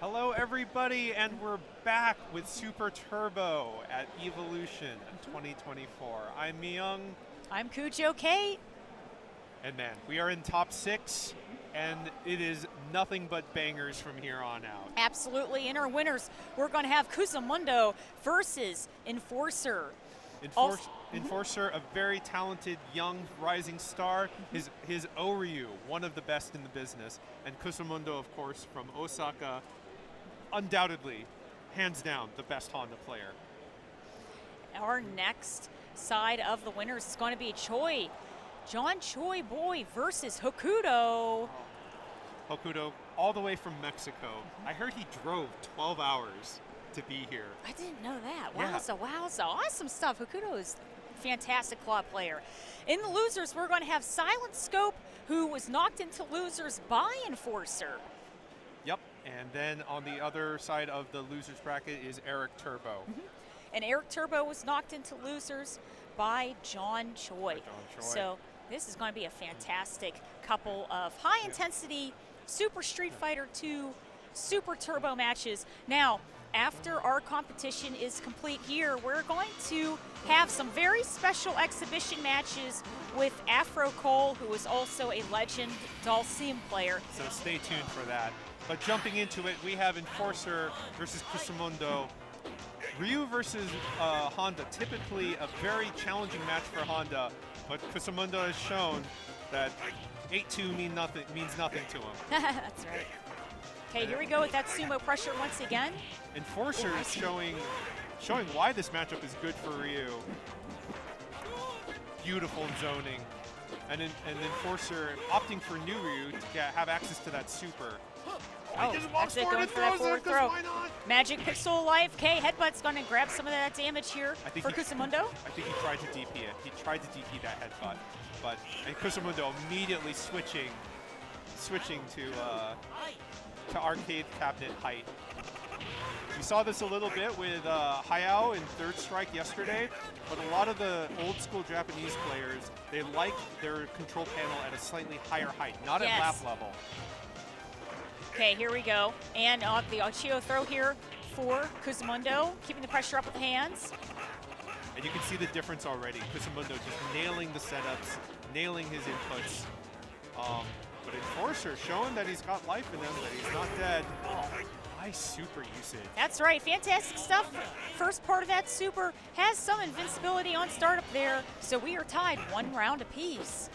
Hello everybody, and we're back with Super Turbo at Evolution 2024. I'm Myung. I'm Cujo Kate. And man, we are in top 6, and it is nothing but bangers from here on out. Absolutely. In our winners, we're going to have Kusamundo versus Enforcer. Enforcer, a very talented young rising star. His Oryu, one of the best in the business. And Kusamundo, of course, from Osaka, undoubtedly, hands down, the best Honda player. Our next side of the winners is going to be John Choi Boy versus Hokuto. Hokuto, all the way from Mexico. I heard he drove 12 hours to be here. I didn't know that. Yeah. Wowza. Awesome stuff. Hokuto is a fantastic quad player. In the losers, we're going to have Silent Scope, who was knocked into losers by Enforcer. Yep, and then on the other side of the losers bracket is Eric Turbo. And Eric Turbo was knocked into losers by John Choi. So this is going to be a fantastic couple of high-intensity Super Street Fighter 2 Super Turbo matches. Now, after our competition is complete here, we're going to have some very special exhibition matches with Afro Cole, who is also a legend Dalsim player. So stay tuned for that. But jumping into it, we have Enforcer versus Kusamundo. Ryu versus Honda, typically a very challenging match for Honda, but Kusamundo has shown that 8-2 means nothing to him. That's right. Okay, here we go with that sumo pressure once again. Enforcer is showing why this matchup is good for Ryu. Beautiful zoning. And Enforcer opting for new Ryu to have access to that super. Oh, that's it, going for that forward throw. Why not? Magic Pixel Life. Okay, Headbutt's going to grab some of that damage here for Kusamundo. I think he tried to DP it. He tried to DP that headbutt. And Kusamundo immediately switching to arcade cabinet height. We saw this a little bit with Hayao in Third Strike yesterday, but a lot of the old school Japanese players, they like their control panel at a slightly higher height, not at lap level. Okay, here we go. And the Ochio throw here for Kusamundo, keeping the pressure up with the hands. And you can see the difference already. Kusamundo just nailing the setups, nailing his inputs. But Enforcer showing that he's got life in him, that he's not dead. Oh, nice super usage. That's right, fantastic stuff. First part of that super has some invincibility on startup there, so we are tied 1 round apiece.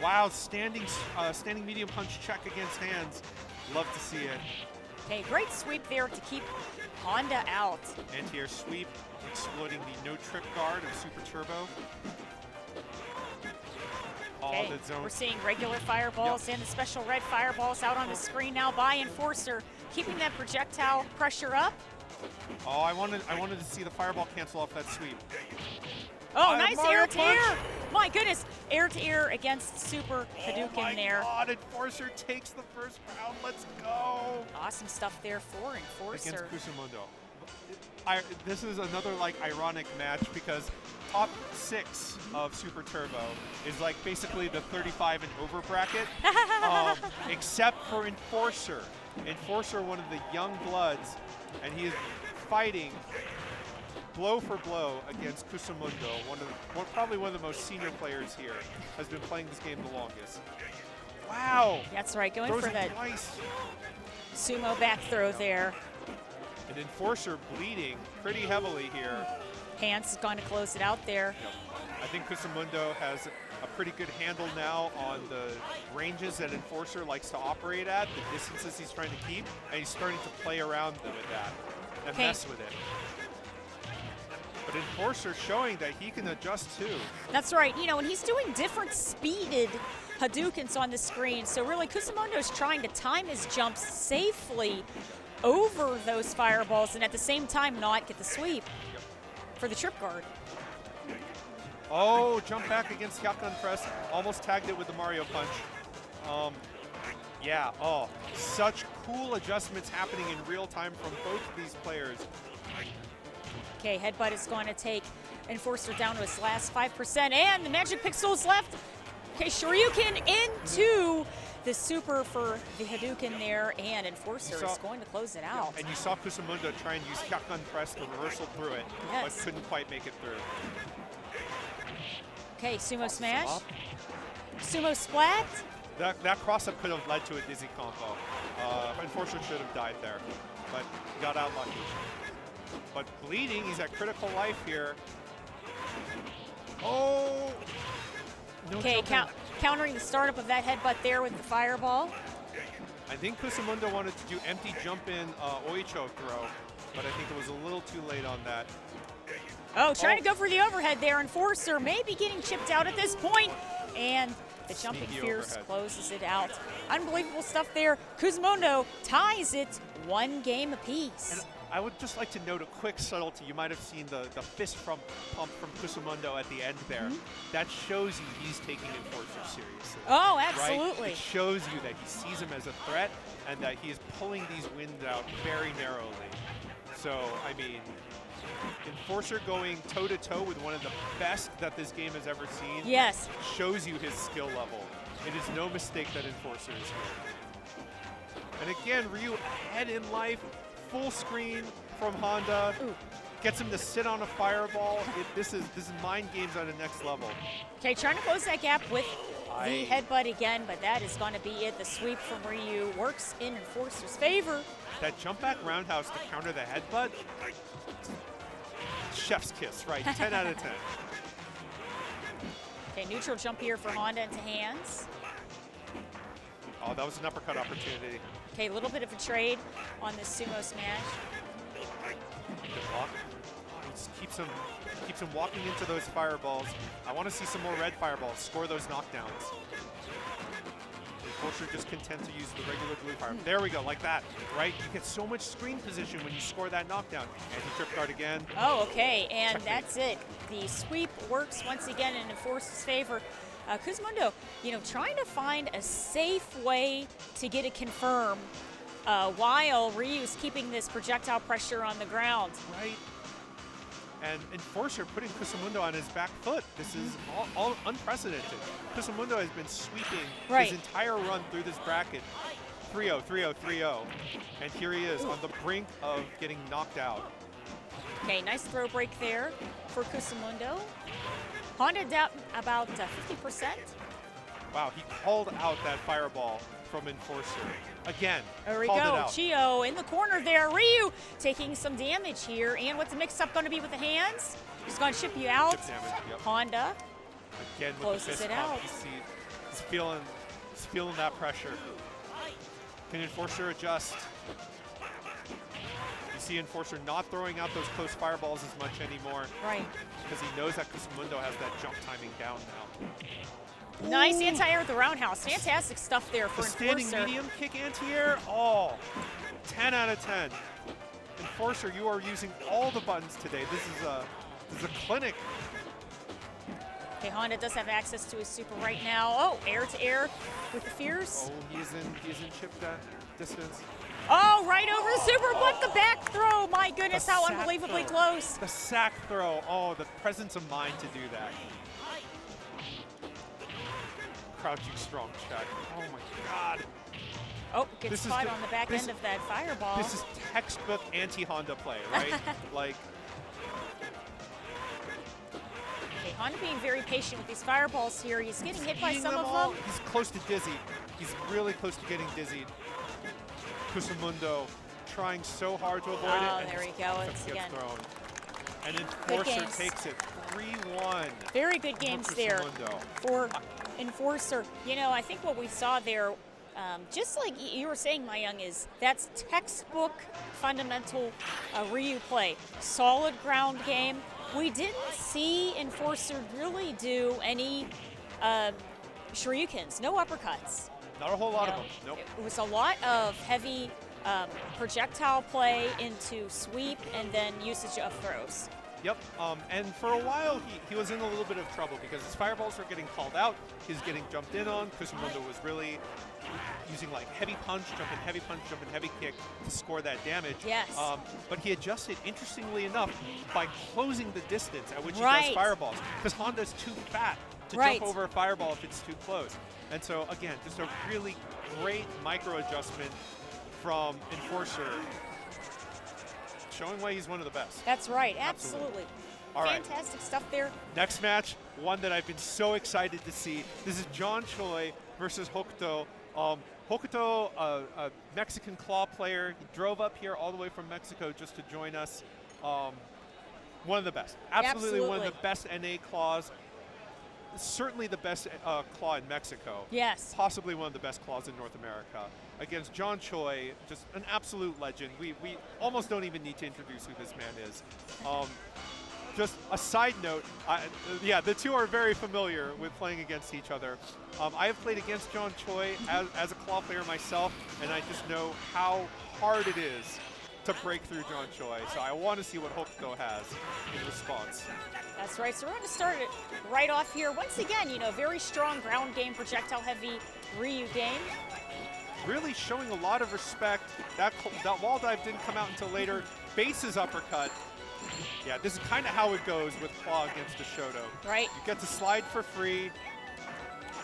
Wow, standing medium punch check against hands. Love to see it. Okay, great sweep there to keep Honda out. Anti-air sweep, exploiting the no trip guard of Super Turbo. Okay, we're seeing regular fireballs and the special red fireballs out on the screen now by Enforcer, keeping that projectile pressure up. Oh, I wanted to see the fireball cancel off that sweep. Oh, nice air to air. My goodness, air to air against Super Hadouken there. Oh my God, Enforcer takes the first round. Let's go. Awesome stuff there for Enforcer. Against Kusamundo. This is another ironic match because top 6 of Super Turbo is basically the 35 and over bracket, except for Enforcer. Enforcer, one of the young bloods, and he is fighting blow for blow against Kusamundo, probably one of the most senior players here, has been playing this game the longest. Wow! That's right, going Throws for that twice. Sumo back throw there. And Enforcer bleeding pretty heavily here. Hands is going to close it out there. I think Kusamundo has a pretty good handle now on the ranges that Enforcer likes to operate at, the distances he's trying to keep, and he's starting to play around with that and mess with it. But Enforcer showing that he can adjust too. That's right, and he's doing different speeded Hadoukens on the screen. So really, Kusamundo's trying to time his jumps safely over those fireballs and at the same time not get the sweep for the trip guard. Oh, jump back against Hyakan press. Almost tagged it with the Mario punch. Yeah, such cool adjustments happening in real time from both of these players. Okay, Headbutt is going to take Enforcer down to his last 5%, and the Magic Pixels left. Okay, Shoryuken into the super for the Hadouken there, and Enforcer is going to close it out. And you saw Kusamundo try and use Hyakugan press to reversal through it, but couldn't quite make it through. Okay, sumo smash. Sumo splat. That cross-up could have led to a dizzy combo. Enforcer should have died there, but got out lucky. But bleeding, he's at critical life here. Oh! No okay, countering the startup of that headbutt there with the fireball. I think Kusamundo wanted to do empty jump in Oicho throw, but I think it was a little too late on that. Oh, trying to go for the overhead there. Enforcer maybe getting chipped out at this point, and the jumping fierce closes it out. Unbelievable stuff there. Kusamundo ties it 1 game apiece. And I would just like to note a quick subtlety. You might have seen the fist pump from Kusamundo at the end there. That shows you he's taking Enforcer seriously. Oh, absolutely. Right? It shows you that he sees him as a threat and that he is pulling these wins out very narrowly. So, I mean, Enforcer going toe-to-toe with one of the best that this game has ever seen. Yes. Shows you his skill level. It is no mistake that Enforcer is here. And again, Ryu ahead in life, full screen from Honda. Gets him to sit on a fireball. This is mind games on the next level. Okay, trying to close that gap with the headbutt again, but that is going to be it. The sweep from Ryu works in Enforcer's favor. That jump back roundhouse to counter the headbutt, chef's kiss, right? 10 out of 10. Okay, neutral jump here for Honda into hands. Oh, that was an uppercut opportunity. Okay, a little bit of a trade on this sumo smash. Good block. He just keeps him walking into those fireballs. I want to see some more red fireballs. Score those knockdowns. Enforcer just content to use the regular blue fire. There we go, like that, right? You get so much screen position when you score that knockdown. And he trip guard again. Oh, okay, and that's it. The sweep works once again in Enforcer's favor. Kusamundo, trying to find a safe way to get it confirmed while Ryu's keeping this projectile pressure on the ground. Right. And Enforcer putting Kusamundo on his back foot. This is all unprecedented. Kusamundo has been sweeping his entire run through this bracket. 3-0, 3-0, 3-0. And here he is on the brink of getting knocked out. Okay, nice throw break there for Kusamundo. Honda down about 50%. Wow, he called out that fireball from Enforcer. Again, there we go. Chio in the corner there. Ryu taking some damage here. And what's the mix-up going to be with the hands? Just going to chip you out. Chip damage, yep. Honda again with closes the fist it pump. out. He's feeling that pressure. Can Enforcer adjust? You see Enforcer not throwing out those close fireballs as much anymore. Right. Because he knows that Kusamundo has that jump timing down now. Nice anti-air with the roundhouse. Fantastic stuff there for Enforcer. The standing medium kick anti-air. Oh, 10 out of 10. Enforcer, you are using all the buttons today. This is a clinic. Okay, Honda does have access to his super right now. Oh, air to air with the fierce. Oh, he's in chip distance. Oh, right over the super, but the back throw. My goodness, how unbelievably close. The sack throw. Oh, the presence of mind to do that. Crouching strong check. Oh my God. Oh, gets caught on the back end of that fireball. This is textbook anti-Honda play, right? Like. Okay, Honda being very patient with these fireballs here. He's getting hit by some of them. He's close to dizzy. He's really close to getting dizzied. Kusamundo trying so hard to avoid it. Oh, there we go. It's again. Thrown. And Enforcer takes it 3-1. Very good games there for Enforcer. I think what we saw there, just like you were saying, Myung, is that's textbook fundamental Ryu play. Solid ground game. We didn't see Enforcer really do any Shoryukens, no uppercuts. Not a whole lot of them, nope. It was a lot of heavy projectile play into sweep and then usage of throws. Yep, and for a while he was in a little bit of trouble because his fireballs were getting called out. He was getting jumped in on. Kusamundo was really using like heavy punch, jumping heavy punch, jumping heavy kick to score that damage. Yes. But he adjusted, interestingly enough, by closing the distance at which he does fireballs because Honda's too fat to jump over a fireball if it's too close. And so, again, just a really great micro adjustment from Enforcer, showing why he's one of the best. That's right, absolutely. All Fantastic stuff there. Next match, one that I've been so excited to see. This is John Choi versus Hokuto. Hokuto, a Mexican claw player, he drove up here all the way from Mexico just to join us. One of the best. Absolutely one of the best NA claws. Certainly the best claw in Mexico. Yes. Possibly one of the best claws in North America. Against John Choi, just an absolute legend. We almost don't even need to introduce who this man is. Just a side note, yeah, the two are very familiar with playing against each other. I have played against John Choi as a claw player myself, and I just know how hard it is to break through John Choi. So I want to see what Hokuto has in response. That's right. So we're going to start it right off here. Once again, you know, very strong ground game, projectile heavy Ryu game. Really showing a lot of respect. That wall dive didn't come out until later. Base's uppercut. Yeah, this is kind of how it goes with claw against a Shoto. Right. You get to slide for free,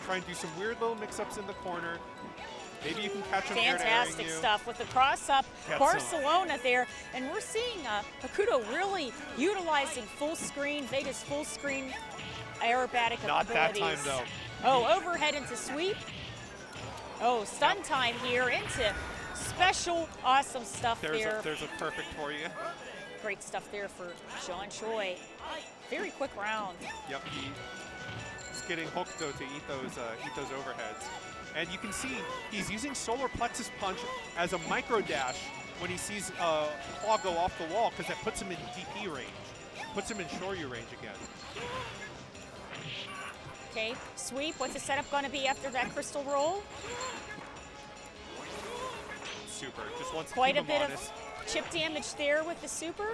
try and do some weird little mix-ups in the corner. Maybe you can catch him air to airing you. Fantastic stuff with the cross-up Barcelona there. And we're seeing Hokuto really utilizing full screen, Vega's full screen aerobatic abilities. Not that time, though. Oh, overhead into sweep. Oh, stun time here into special. Awesome stuff there. There's a perfect for you. Great stuff there for John Choi. Very quick round. Yep, he's getting Hokuto to eat those overheads. And you can see he's using Solar Plexus Punch as a micro dash when he sees Claw go off the wall, because that puts him in DP range, puts him in Shoryu range again. Okay, sweep. What's the setup going to be after that crystal roll? Super. Just wants quite to a keep him bit honest. Of chip damage there with the super.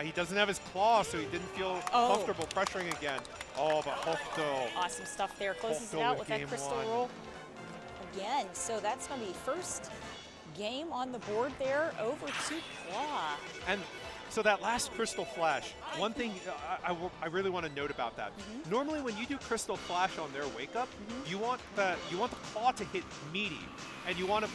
He doesn't have his claw, so he didn't feel comfortable pressuring again. Oh, but Hokuto. Awesome stuff there. Closes it out with that crystal roll. Again, so that's going to be first game on the board there over to Claw. And so that last Crystal Flash, one thing I really want to note about that. Normally when you do Crystal Flash on their wake up, you want the claw to hit meaty, and you want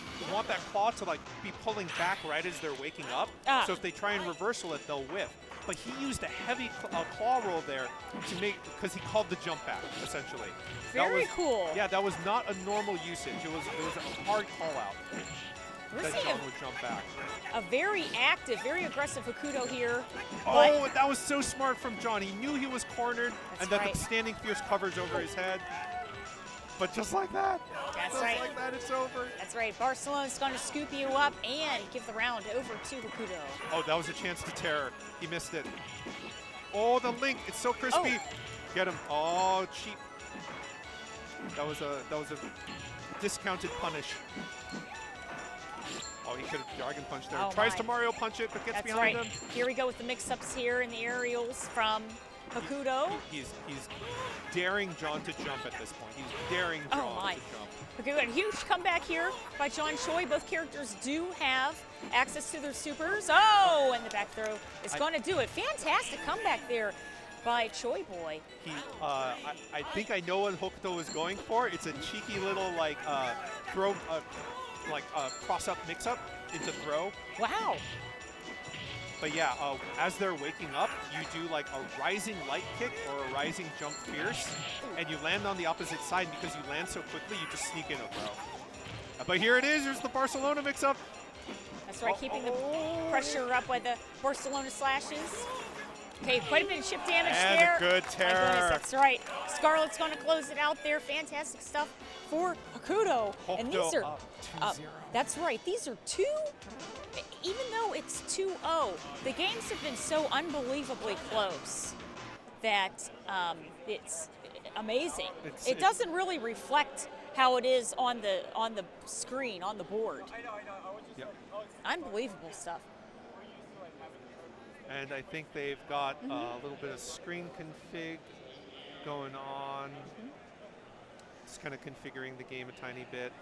that claw to like be pulling back right as they're waking up. So if they try and reversal it, they'll whiff. But he used a heavy claw roll there to make, because he called the jump back essentially. Very cool. Yeah, that was not a normal usage. It was a hard call out. We're seeing John would jump back. A very active, very aggressive Hokuto here. Oh, that was so smart from John. He knew he was cornered, and that the standing fierce covers over his head. But just like that, just like that, it's over. That's right. Barcelona's going to scoop you up and give the round over to Hokuto. Oh, that was a chance to terror. He missed it. Oh, the link! It's so crispy. Get him. Oh, cheap. That was a discounted punish. Oh, he could have Dragon Punch there. Tries to Mario Punch it, but gets behind him. Here we go with the mix-ups here in the aerials from Hokuto. He's daring John to jump at this point. He's daring John to jump. Okay, we got a huge comeback here by John Choi. Both characters do have access to their supers. Oh, and the back throw is going to do it. Fantastic comeback there by Choi Boy. I think I know what Hokuto is going for. It's a cheeky little like throw, cross-up mix-up into throw. Wow. But yeah, as they're waking up, you do like a rising light kick or a rising jump fierce, and you land on the opposite side. Because you land so quickly, you just sneak in a throw. But here it is. Here's the Barcelona mix-up. That's right, keeping the pressure up by the Barcelona slashes. Okay, quite a bit of chip damage there. And a good terror. My goodness, that's right. Scarlett's going to close it out there. Fantastic stuff for Hokuto. And these are up 2-0. That's right. These are two. Even though it's 2-0, the games have been so unbelievably close that it's amazing. It doesn't really reflect how it is on the screen, on the board. Yep. Unbelievable stuff. And I think they've got a little bit of screen config going on. Just kind of configuring the game a tiny bit.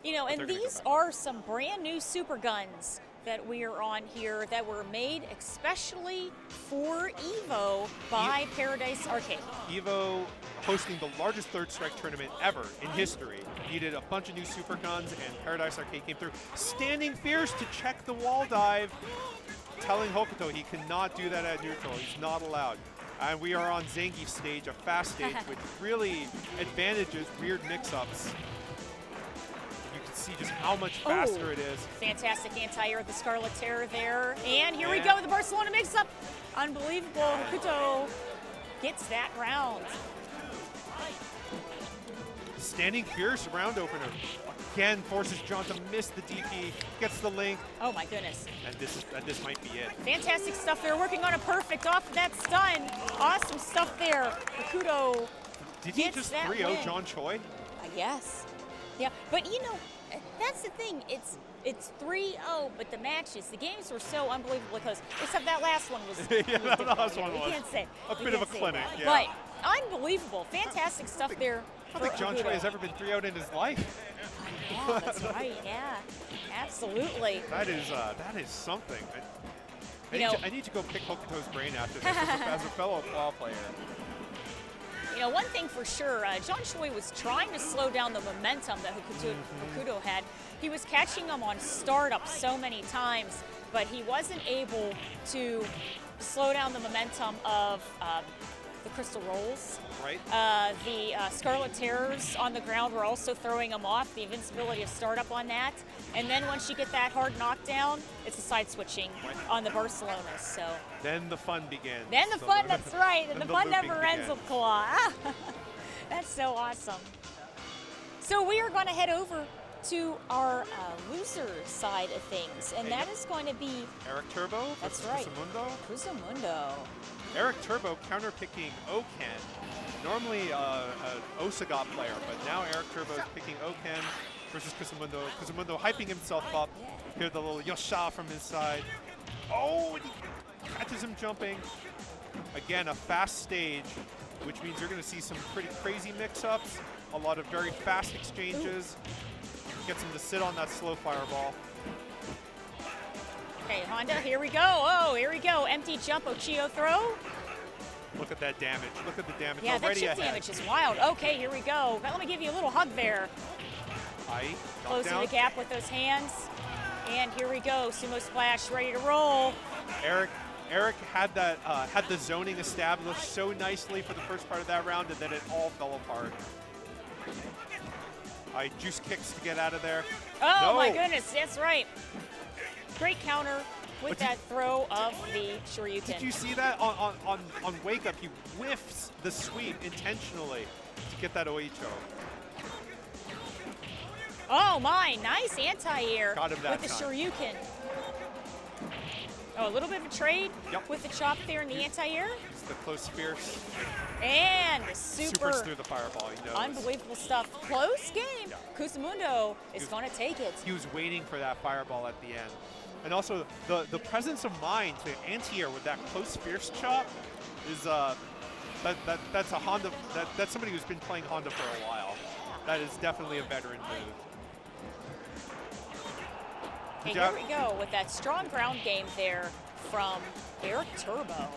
You know, and these are some brand new super guns that we are on here that were made especially for EVO by Paradise Arcade. EVO hosting the largest third strike tournament ever in history. Needed a bunch of new super guns, and Paradise Arcade came through. Standing fierce to check the wall dive, telling Hokuto he cannot do that at neutral. He's not allowed. And we are on Zangief's stage, a fast stage, which really advantages weird mix-ups. You can see just how much faster it is. Fantastic anti-air, the Scarlet Terror there. And here we go, the Barcelona mix-up. Unbelievable, Hokuto gets that round. Standing fierce round opener. Again, forces John to miss the DP, gets the link. Oh my goodness. And this might be it. Fantastic stuff there, working on a perfect off of that stun. Awesome stuff there. Hokuto Did he just 3-0 John Choi? Yes. Yeah, but you know, that's the thing. It's 3-0, but the matches, the games were so unbelievable close. Except that last one was yeah, that last one was. You can't say. A bit of a clinic, yeah. But unbelievable. Fantastic stuff there. I don't think John Choi has ever been 3-0'd in his life. Yeah, that's right. Yeah, absolutely. That is something. I need to go pick Hokuto's brain after this as a fellow ball player. You know, one thing for sure, John Choi was trying to slow down the momentum that Hokuto had. He was catching him on startup so many times, but he wasn't able to slow down the momentum of the Crystal Rolls. Right. The Scarlet Terrors on the ground were also throwing him off, the invincibility of startup on that. And then once you get that hard knockdown, it's a side switching on the Barcelona. So then the fun begins. Then the fun, that's right. And the fun never ends begins. with Claw. That's so awesome. So we are going to head over to our loser side of things, and that is going to be Eric Turbo. That's right. Kusamundo. Kusamundo. Eric Turbo counterpicking Oken. Normally an Osaga player, but now Eric Turbo is picking Oken versus Kusamundo. Kusamundo hyping himself up. Hear the little Yosha from his side. Oh, and he catches him jumping. Again, a fast stage, which means you're going to see some pretty crazy mix-ups, a lot of very fast exchanges. Gets him to sit on that slow fireball. Okay, Honda, here we go. Oh, here we go. Empty jump, Ochio throw. Look at that damage. Look at the damage yeah, already that chip ahead. damage is wild. Okay, here we go. Let me give you a little hug there. Closing the gap with those hands. And here we go. Sumo splash, ready to roll. Eric had that had the zoning established so nicely for the first part of that round, and then it all fell apart. Juice kicks to get out of there. Oh my goodness, that's right. Great counter with that throw of the Shoryuken. Did you see that on Wake Up? He whiffs the sweep intentionally to get that Oicho. Oh my, nice anti-air with the time. Shoryuken. Oh, a little bit of a trade with the chop there and the anti-air. It's the close fierce. And super through the fireball, he knows. Unbelievable stuff. Close game. Yeah. Kusamundo is going to take it. He was waiting for that fireball at the end. And also the presence of mind to anti-air with that close fierce chop is that's a Honda. That's somebody who's been playing Honda for a while. That is definitely a veteran move. Okay, here we go with that strong ground game there from Eric Turbo.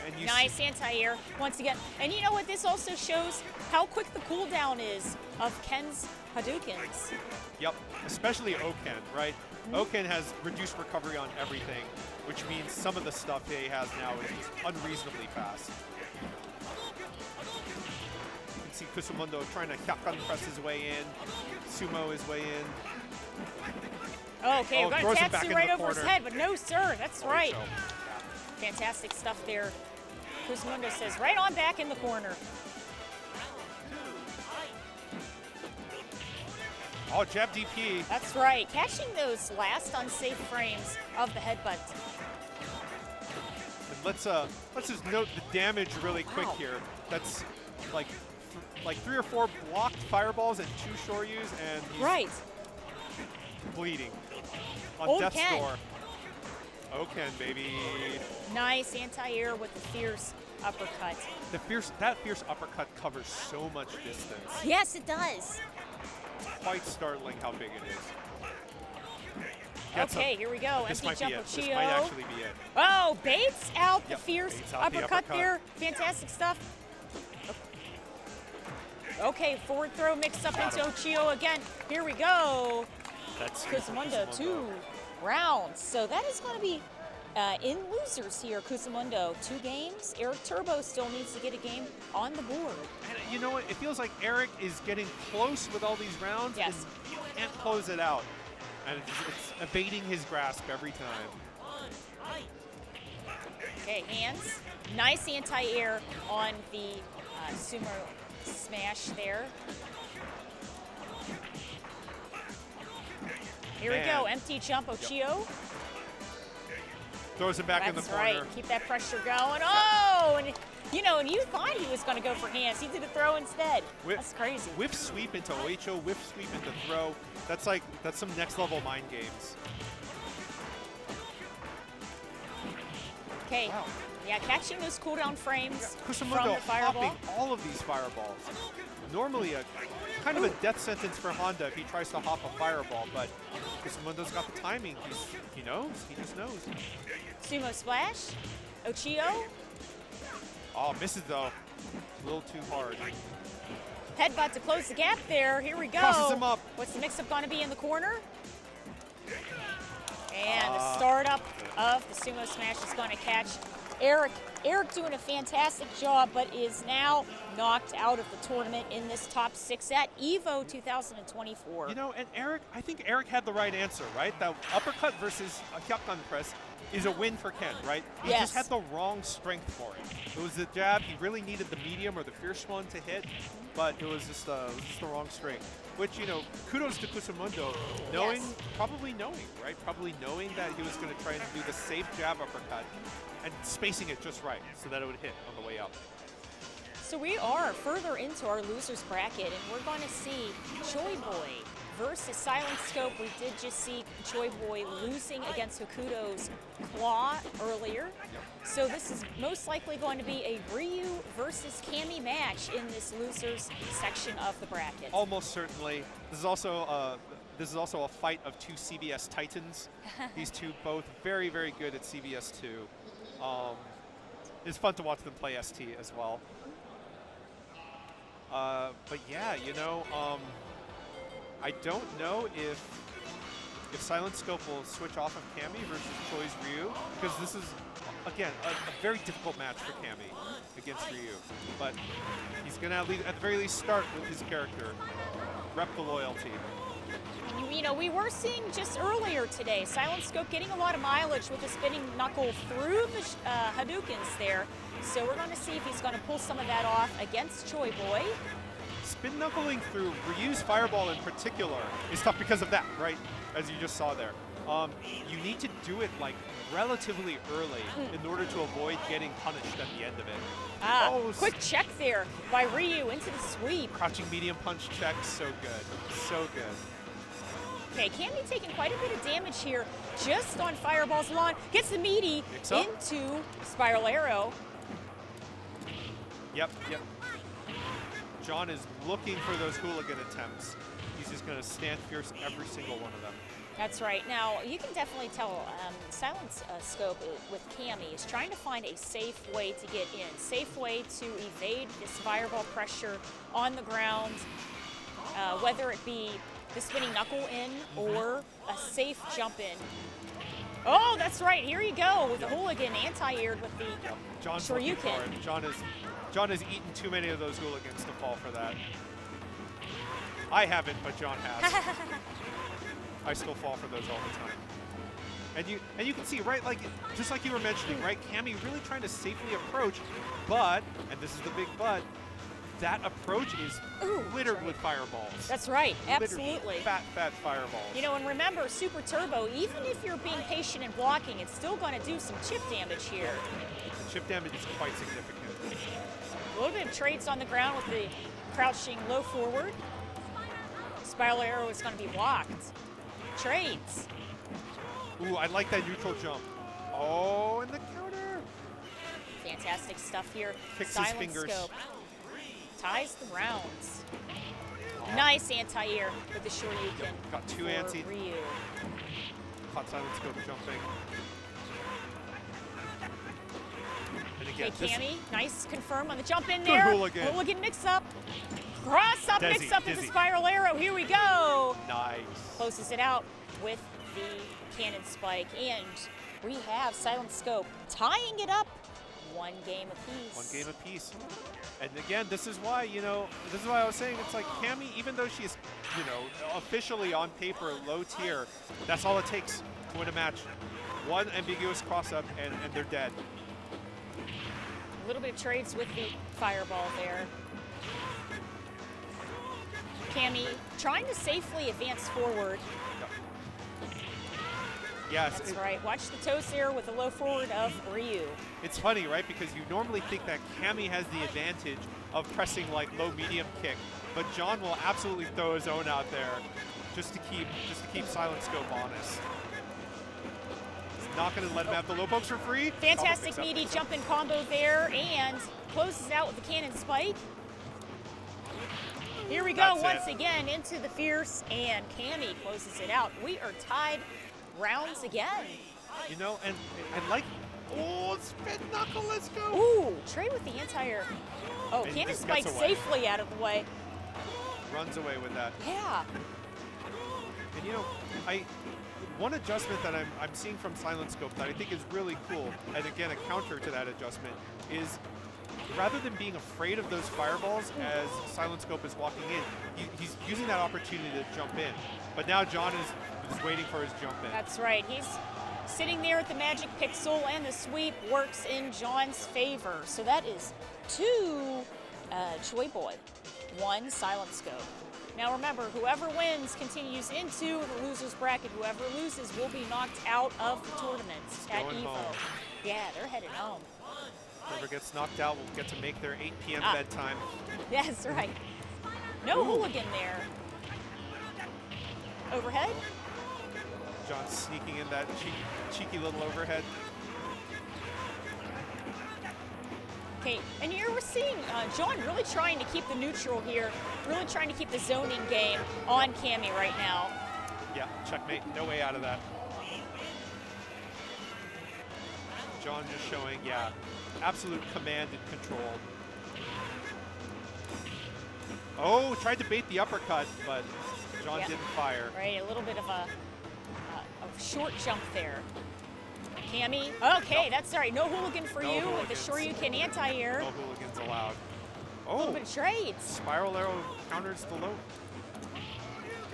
And nice anti-air once again. And you know what? This also shows how quick the cooldown is of Ken's Hadoukens. Yep, especially Oken, right? Oken has reduced recovery on everything, which means some of the stuff he has now is just unreasonably fast. You can see Kusamundo trying to Hyakan press his way in. Sumo his way in. Okay, we're going to Tatsu right over his head, but no, sir. That's right. Fantastic stuff there. Kusamundo says, right on back in the corner. Oh, jab DP. That's right. Catching those last unsafe frames of the headbutt. And let's just note the damage really quick here. That's like 3 or 4 blocked fireballs and 2 Shoryus, and he's bleeding on death's door. Oken, baby. Nice anti-air with the fierce uppercut. That fierce uppercut covers so much distance. Yes, it does. It's quite startling how big it is. Okay, here we go. This Empty might jump be it. of This Chio. might actually be it. Oh, baits out the Yep, fierce baits out the uppercut uppercut. there. Fantastic stuff. Okay, forward throw mixed up Got into him. Ochio again. Here we go. That's Kusamundo, 2 rounds. So that is going to be in losers here. Kusamundo, 2 games. Eric Turbo still needs to get a game on the board. And you know what? It feels like Eric is getting close with all these rounds. Yes. And you can't close it out. And it's evading his grasp every time. Okay, hands. Nice anti-air on the sumo smash there. Here we go, empty jump, Ochio. Throws him back in the That's corner. right, keep that pressure going. Oh, and you know, and you thought he was going to go for hands. He did a throw instead. That's crazy. Whiff sweep into Oicho, whiff sweep into throw. That's some next level mind games. Okay, Wow. yeah, catching those cooldown frames from Kusamundo the fireball. hopping all of these fireballs. Normally a kind of a death sentence for Honda if he tries to hop a fireball, but Kusamundo's got the timing. He knows. He just knows. Sumo splash, Ochio. Oh, misses though. A little too hard. Headbutt to close the gap there. Here we go. Crosses him up. What's the mix-up going to be in the corner? And the startup of the sumo smash is going to catch Eric. Eric doing a fantastic job, but is now knocked out of the tournament in this top 6 at EVO 2024. You know, and Eric, I think Eric had the right answer, right? That uppercut versus a hyakkan press is a win for Ken, right? He Yes. just had the wrong strength for it. It was the jab. He really needed the medium or the fierce one to hit, but it was just the wrong strength. Which, you know, kudos to Kusamundo, probably knowing, right? Probably knowing that he was going to try and do the safe jab uppercut and spacing it just right so that it would hit on the way up. So we are further into our losers bracket, and we're going to see Choi Boy versus Silent Scope. We did just see Choi Boy losing against Hokuto's Claw earlier. So this is most likely going to be a Ryu versus Cammy match in this losers section of the bracket. Almost certainly. This is also a fight of 2 CBS Titans. These two both very, very good at CBS 2. It's fun to watch them play ST as well. But yeah, you know, I don't know if Silent Scope will switch off of Cammy versus Choi's Ryu, because this is, again, a very difficult match for Cammy against Ryu. But he's going to at the very least start with his character, rep the loyalty. You know, we were seeing just earlier today, Silent Scope getting a lot of mileage with the spinning knuckle through the Hadoukens there. So we're going to see if he's going to pull some of that off against Choi Boy. Spin knuckling through Ryu's fireball in particular is tough because of that, right? As you just saw there. You need to do it like relatively early in order to avoid getting punished at the end of it. Quick check there by Ryu into the sweep. Crouching medium punch check, so good, so good. Okay, Cammy taking quite a bit of damage here just on fireballs alone. Gets the meaty into Spiral Arrow. Yep. John is looking for those hooligan attempts. He's just going to stand fierce every single one of them. That's right. Now, you can definitely tell Silent Scope with Cammy is trying to find a safe way to get in, safe way to evade this fireball pressure on the ground, whether it be the spinning knuckle in or a safe jump in. Oh, that's right. Here you go with the hooligan anti-aired with the John's looking for Shoryuken. it. John has eaten too many of those hooligans to fall for that. I haven't, but John has. I still fall for those all the time. And you can see, right, like just like you were mentioning, right, Cammy really trying to safely approach, but, and this is the big but, that approach is littered with fireballs. That's right, absolutely. Fat fireballs. You know, and remember, Super Turbo, even if you're being patient and blocking, it's still going to do some chip damage here. The chip damage is quite significant. A little bit of trades on the ground with the crouching low forward. Spiral Arrow is going to be blocked. Trades. Ooh, I like that neutral jump. Oh, and the counter. Fantastic stuff here. Kicks Silent his fingers. Scope ties the rounds. Nice anti-air with the Shoryuken. Got 2 for anti. Ryu. caught Silent Scope jumping. And again, Okay, Cammy, nice confirm on the jump in Good there. hooligan. Hooligan mix up. Cross up, Dizzy, mix up with the dizzy. spiral arrow. Here we go. Nice. Closes it out with the cannon spike. And we have Silent Scope tying it up 1 game apiece. 1 game apiece. And again, this is why, this is why I was saying it's like Cammy, even though she's, officially on paper low tier, that's all it takes to win a match. 1 ambiguous cross up and they're dead. A little bit of trades with the fireball there. Cammy trying to safely advance forward. Yes. That's right. Watch the toes there with the low forward of Ryu. It's funny, right? Because you normally think that Cammy has the advantage of pressing like low medium kick, but John will absolutely throw his own out there just to keep Silent Scope honest. He's not going to let him have the low pokes for free. Fantastic meaty jumping combo there and closes out with the cannon spike. Here we go once again into the fierce, and Cammy closes it out. We are tied rounds again. And like, spin knuckle, let's go. Ooh, trade with the anti-air. Oh, And cannon just spike gets away. safely out of the way. Runs away with that. Yeah. And one adjustment that I'm seeing from Silent Scope that I think is really cool, and again, a counter to that adjustment, is rather than being afraid of those fireballs as Silent Scope is walking in, he's using that opportunity to jump in. But now John is waiting for his jump in. That's right. He's sitting there at the magic pixel, and the sweep works in John's favor. So that is 2 Choi Boy, 1 Silent Scope. Now remember, whoever wins continues into the loser's bracket. Whoever loses will be knocked out of the tournament at Going EVO. home. Yeah, they're headed home. Whoever gets knocked out will get to make their 8 p.m. bedtime. That's right. No hooligan there. Overhead. John sneaking in that cheeky little overhead. Okay, and you're seeing John really trying to keep the neutral here, really trying to keep the zoning game on Cammy right now. Yeah, checkmate. No way out of that. John just showing, absolute command and control. Oh, tried to bait the uppercut, but John didn't fire. Right, a little bit of a short jump there. Cammy, okay, that's all right. No hooligan for you with the Shoryuken anti-air. No hooligans allowed. A little bit of trades. Spiral arrow counters the low.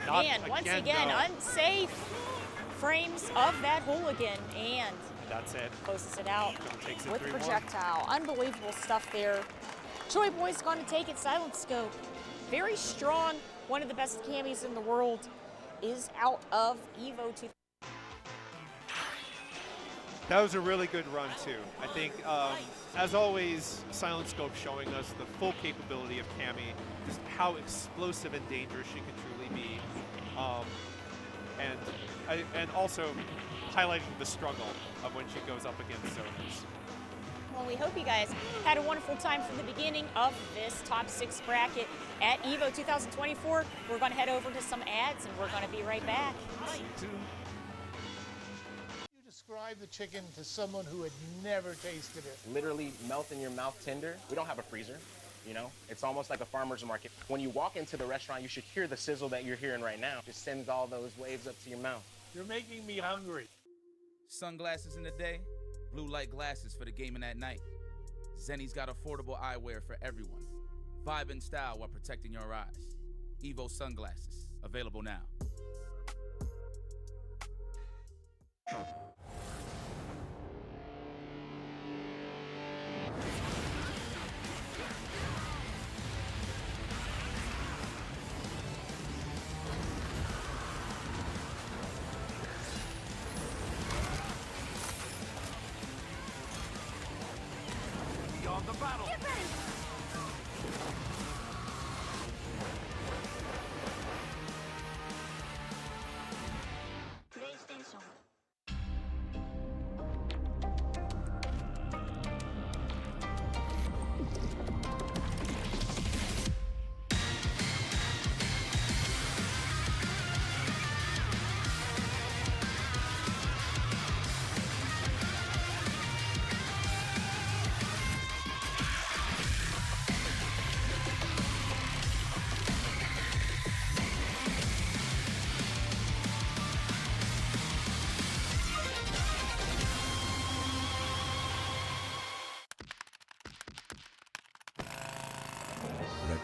And once again, unsafe frames of that hooligan, and that's it. Closes it out Takes it with 3-1. projectile. Unbelievable stuff there. Choi Boy's going to take it. Silent Scope, very strong. One of the best Cammys in the world is out of EVO2024. That was a really good run, too. I think, as always, Silent Scope showing us the full capability of Cammy, just how explosive and dangerous she can truly be. And also highlighting the struggle of when she goes up against zoners. Well, we hope you guys had a wonderful time from the beginning of this top 6 bracket at EVO 2024. We're going to head over to some ads, and we're going to be right back. Describe the chicken to someone who had never tasted it. Literally melt in your mouth tender. We don't have a freezer, It's almost like a farmer's market. When you walk into the restaurant, you should hear the sizzle that you're hearing right now. Just sends all those waves up to your mouth. You're making me hungry. Sunglasses in the day, blue light glasses for the gaming at night. Zenny's got affordable eyewear for everyone. Vibe in style while protecting your eyes. EVO sunglasses, available now. Beyond the battle. Get ready. PlayStation.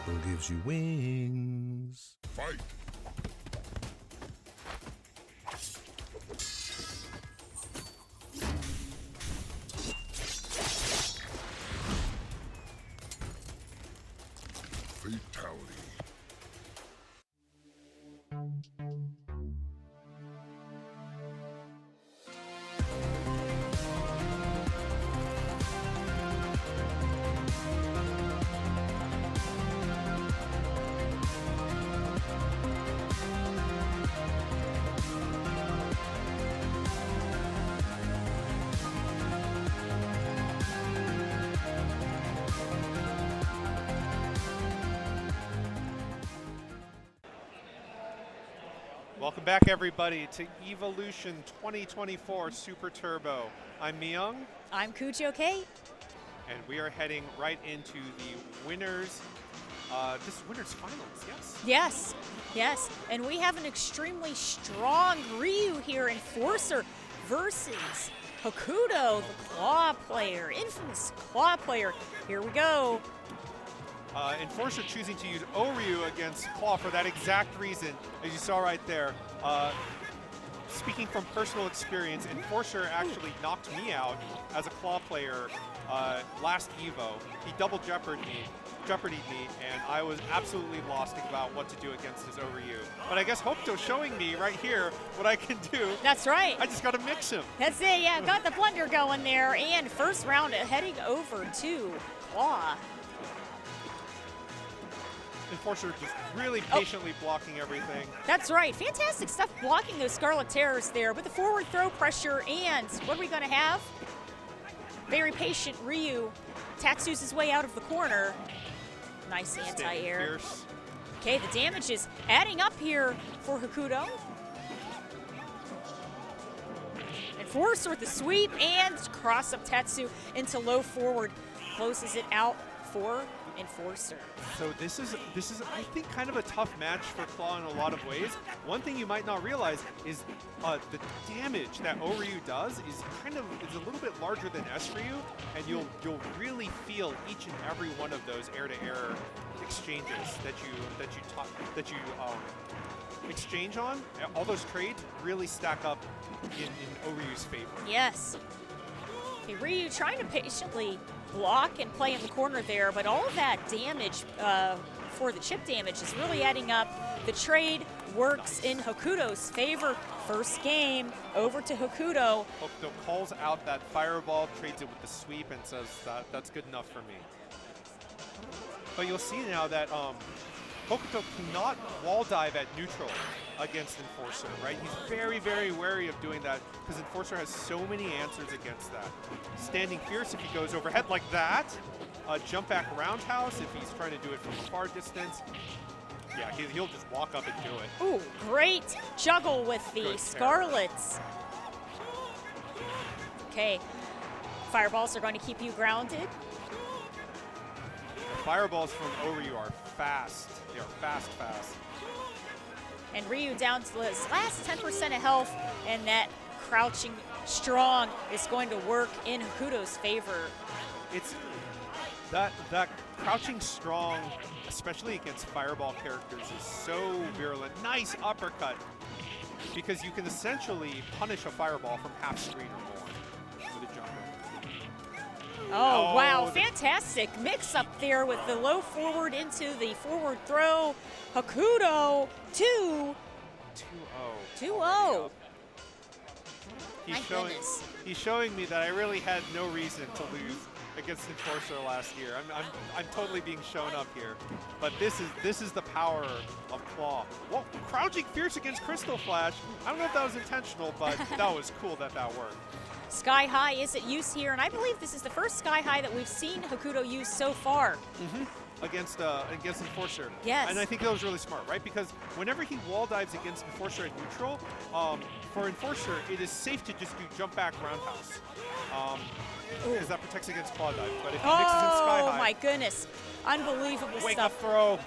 Who gives you wings? Fight! Fatality. Welcome back, everybody, to Evolution 2024 Super Turbo. I'm Myung. I'm Cujo Kate. And we are heading right into the winners, this is winners finals, yes? Yes, yes. And we have an extremely strong Ryu here, Enforcer versus Hokuto, the Claw player, infamous Claw player. Here we go. Enforcer choosing to use Oryu against Claw for that exact reason, as you saw right there. Speaking from personal experience, Enforcer actually knocked me out as a Claw player last EVO. He double jeopardied me, and I was absolutely lost about what to do against his Oryu. But I guess Hokuto's showing me right here what I can do. That's right. I just got to mix him. That's it, yeah, got the blender going there. And first round heading over to Claw. Enforcer just really patiently blocking everything. That's right. Fantastic stuff blocking those Scarlet Terrors there with the forward throw pressure. And what are we going to have? Very patient Ryu tattoos his way out of the corner. Nice anti-air. Okay, the damage is adding up here for Hokuto. Enforcer with the sweep and cross-up Tatsu into low forward. Closes it out for Enforcer. So this is I think kind of a tough match for Claw in a lot of ways. One thing you might not realize is the damage that Oryu does is a little bit larger than S Ryu, and you'll really feel each and every one of those air-to-air exchanges that you exchange on. All those trades really stack up in Oryu's favor. Yes. Okay, Ryu trying to patiently block and play in the corner there, but all of that damage for the chip damage is really adding up. The trade works in Hokuto's favor. First game over to Hokuto. Hokuto calls out that fireball, trades it with the sweep, and says that's good enough for me. But you'll see now that Hokuto cannot wall dive at neutral against Enforcer, right? He's very, very wary of doing that because Enforcer has so many answers against that. Standing fierce if he goes overhead like that. Jump back roundhouse if he's trying to do it from a far distance. Yeah, he'll just walk up and do it. Ooh, great juggle with the Scarlets. Okay, fireballs are going to keep you grounded. The fireballs from Oryu are fast. They are fast. And Ryu down to his last 10% of health, and that crouching strong is going to work in Hokuto's favor. It's that crouching strong, especially against fireball characters, is so virulent. Nice uppercut, because you can essentially punish a fireball from half screen or more with a jumper. Oh, wow, fantastic mix up there with the low forward into the forward throw. Hokuto 2-0. 2-0. He's showing me that I really had no reason to lose against Enforcer last year. I'm totally being shown up here. But this is the power of Claw. Whoa, crouching fierce against Crystal Flash. I don't know if that was intentional, but that was cool that worked. Sky High is at use here, and I believe this is the first Sky High that we've seen Hokuto use so far. Against Enforcer. Yes. And I think that was really smart, right? Because whenever he wall dives against Enforcer at neutral, for Enforcer, it is safe to just do jump back roundhouse. Because that protects against claw dive. But if he mixes in Sky High. Oh my goodness. Unbelievable wake stuff. Up throw.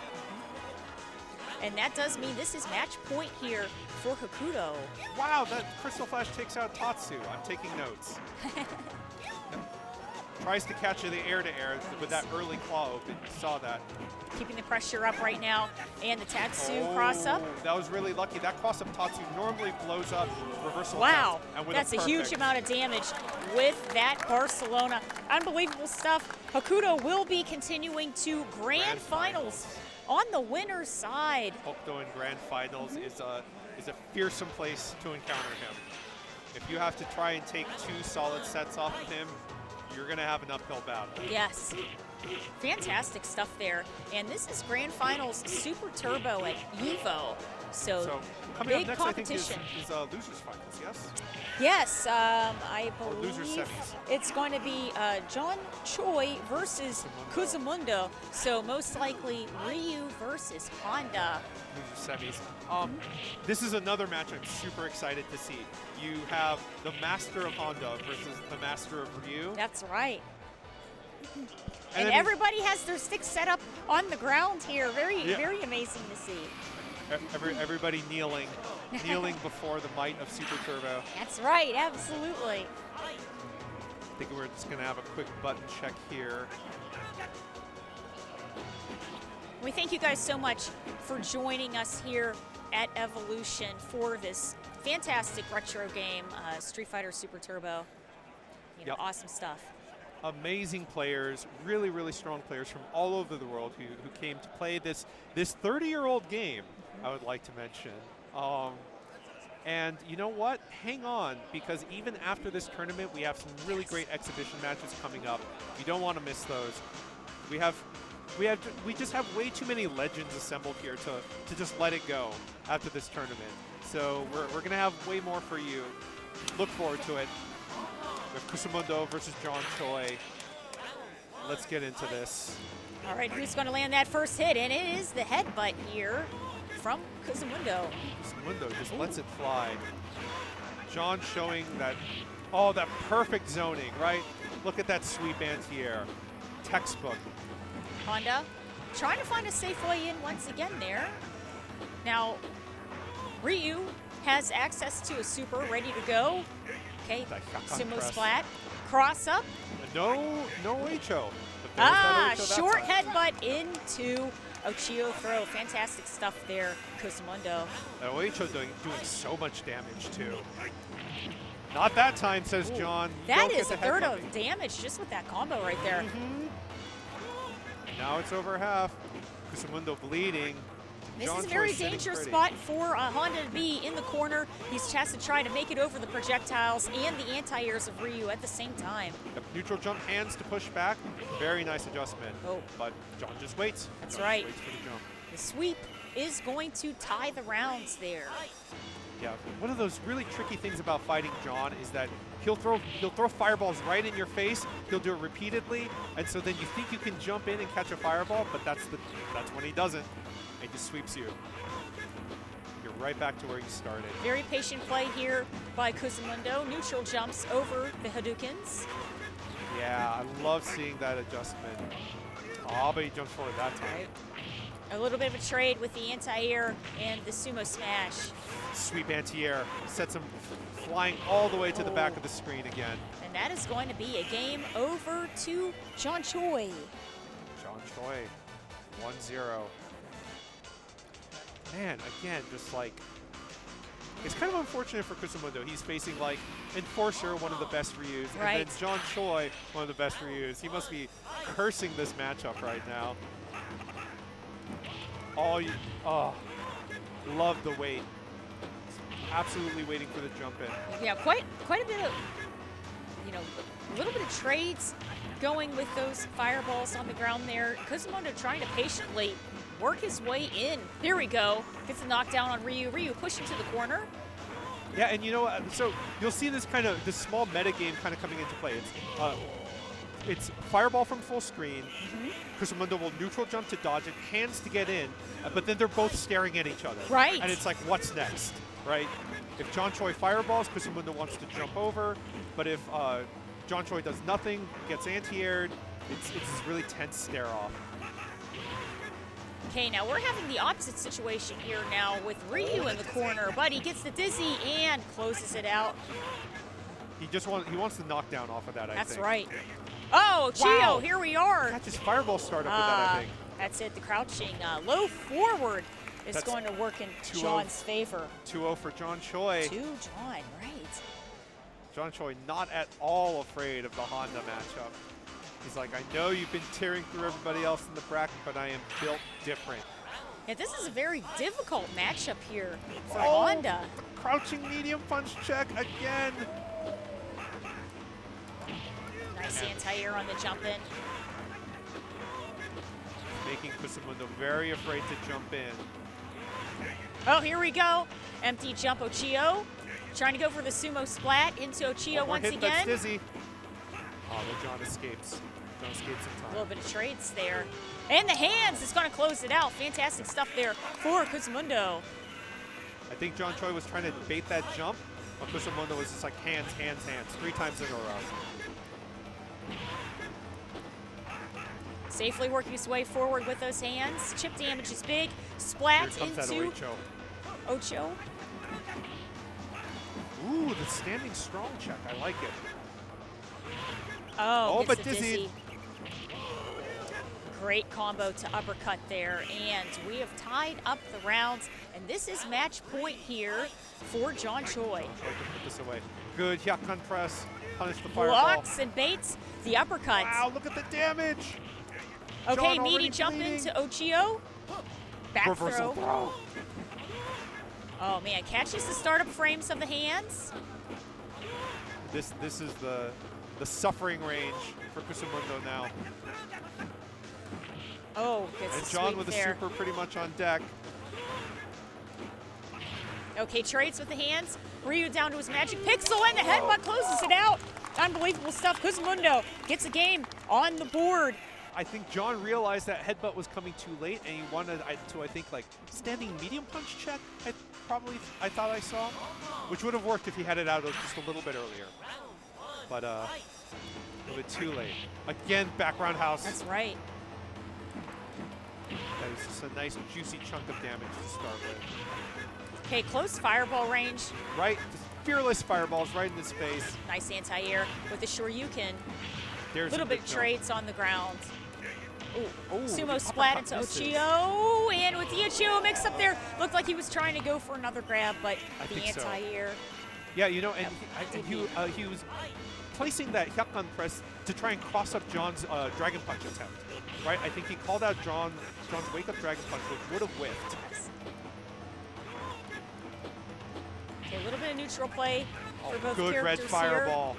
And that does mean this is match point here for Hokuto. Wow, that Crystal Flash takes out Tatsu. I'm taking notes. tries to catch the air-to-air with that early claw open. You saw that. Keeping the pressure up right now. And the Tatsu cross-up. That was really lucky. That cross-up Tatsu normally blows up reversal. Wow, and with that's a huge perfect. amount of damage with that Barcelona. Unbelievable stuff. Hakuto will be continuing to Grand Finals on the winner's side. Hokuto in Grand Finals is a fearsome place to encounter him. If you have to try and take 2 solid sets off of him, you're going to have an uphill battle. Yes. Fantastic stuff there. And this is Grand Finals Super Turbo at EVO. So coming big up next, competition. I think, is Losers Finals, yes? Yes, I Or believe Losers Semis. it's going to be John Choi versus Kusamundo. So most likely Ryu versus Honda. Losers Semis. This is another match I'm super excited to see. You have the master of Honda versus the master of Ryu. That's right. And And then everybody has their sticks set up on the ground here. Very amazing to see. everybody kneeling before the might of Super Turbo. That's right, absolutely. I think we're just going to have a quick button check here. We thank you guys so much for joining us here at Evolution for this fantastic retro game, Street Fighter Super Turbo. Yep. Awesome stuff. Amazing players, really, really strong players from all over the world who came to play this 30-year-old game, I would like to mention. And you know what? Hang on, because even after this tournament, we have some really great exhibition matches coming up. You don't want to miss those. We just have way too many legends assembled here to just let it go after this tournament. So we're gonna have way more for you. Look forward to it. We have Kusamundo versus John Choi. Let's get into this. All right, who's going to land that first hit? And it is the headbutt here from Kusamundo. Kusamundo just lets it fly. John showing that perfect zoning, right? Look at that sweep anti-air. Textbook. Honda trying to find a safe way in once again there. Now, Ryu has access to a super ready to go. Okay, sumo splat, cross up. No Oicho. But there's that Oicho that Short time. headbutt into Ochio throw. Fantastic stuff there, Kusamundo. And Oicho doing so much damage too. Not that time, says John. That Don't is get a the third headbutting. of damage just with that combo right there. Now it's over half. Kusamundo bleeding. This John is a very Choi sitting dangerous pretty. spot for Honda to be in the corner. He has to try to make it over the projectiles and the anti-airs of Ryu at the same time. Yep, neutral jump, hands to push back. Very nice adjustment. Oh. But John just waits. That's John right. Waits for the jump. The sweep is going to tie the rounds there. Yeah, one of those really tricky things about fighting John is that he'll throw fireballs right in your face. He'll do it repeatedly, and so then you think you can jump in and catch a fireball, but that's when he doesn't. He just sweeps you. You're right back to where you started. Very patient play here by Kusamundo. Neutral jumps over the Hadoukens. Yeah, I love seeing that adjustment. Oh, but he jumps forward that time. A little bit of a trade with the anti-air and the sumo smash. Sweep anti-air sets him flying all the way to the back of the screen again. And that is going to be a game over to John Choi. John Choi, 1-0. Man, again, just like, it's kind of unfortunate for Kusamundo. He's facing like Enforcer, one of the best Ryus, Right. and then John Choi, one of the best Ryus. He must be cursing this matchup right now. Love the wait. Absolutely waiting for the jump in. Yeah, quite a bit of, a little bit of trades going with those fireballs on the ground there. Kusamundo trying to patiently work his way in. There we go. Gets a knockdown on Ryu. Ryu pushing to the corner. Yeah, and so you'll see this small meta game kind of coming into play. It's fireball from full screen. Kusamundo will neutral jump to dodge it, hands to get in, but then they're both staring at each other. Right. And it's like, what's next, right? If John Choi fireballs, Kusamundo wants to jump over, but if John Choi does nothing, gets anti-aired, it's this really tense stare-off. Okay, now we're having the opposite situation here now with Ryu in the corner, but he gets the dizzy and closes it out. He wants the knockdown off of that, I think. That's right. Oh, Chio, Wow. here we are. Catches fireball startup with that, I think. That's it. The crouching low forward is That's going to work in 2-0. John's favor. 2-0 for John Choi. To John, right. John Choi not at all afraid of the Honda matchup. He's like, I know you've been tearing through everybody else in the bracket, but I am built different. Yeah, this is a very difficult matchup here for Oh, Honda. the crouching medium punch check again. Nice anti-air on the jump in. Making Kusamundo very afraid to jump in. Oh, here we go. Empty jump Ochio. Trying to go for the sumo splat into Ochio One more once hit, that's again. dizzy. Oh, but John escapes. John escapes in A time. little bit of trades there. And the hands is going to close it out. Fantastic stuff there for Kusamundo. I think John Choi was trying to bait that jump, but Kusamundo was just like hands, hands, hands, 3 times in a row. Safely working his way forward with those hands. Chip damage is big. Here Splat comes that into Oicho. Ocho. Ooh, the standing strong check. I like it. Oh, Oh, gets but the dizzy. Great combo to uppercut there, and we have tied up the rounds, and this is match point here for John Choi. John Choi can put this away. Good Hyakan press. Punish the fireball. Blocks and baits the uppercut. Wow, look at the damage. Okay, John meaty already jump bleeding. into Ochio. Back Reversal throw. throw. Oh man, catches the startup frames of the hands. This is the suffering range for Kusamundo now. Oh, gets And the John sweep with a there. super pretty much on deck. Okay, trades with the hands. Ryu down to his magic pixel, and the headbutt closes it out. Unbelievable stuff. Kusamundo gets a game on the board. I think John realized that headbutt was coming too late, and he wanted to, I think, like standing medium punch check. I thought I saw, which would have worked if he had it out just a little bit earlier. But a little bit too late. Again, back roundhouse. That's right. That is just a nice juicy chunk of damage to start with. Okay, close fireball range. Right, just fearless fireballs right in his face. Nice anti-air with the Shoryuken. There's Little a bit good of jump. trades on the ground. Ooh, Sumo the splat uppercut into misses. Ochio, and with the Ochio mix up there, looked like he was trying to go for another grab, but I the think so. anti-air. Yeah, you know, and he was placing that Hyakan press to try and cross up John's Dragon Punch attempt, right? I think he called out John's Wake Up Dragon Punch, which would have whiffed. Okay, a little bit of neutral play for both Good red characters fireball.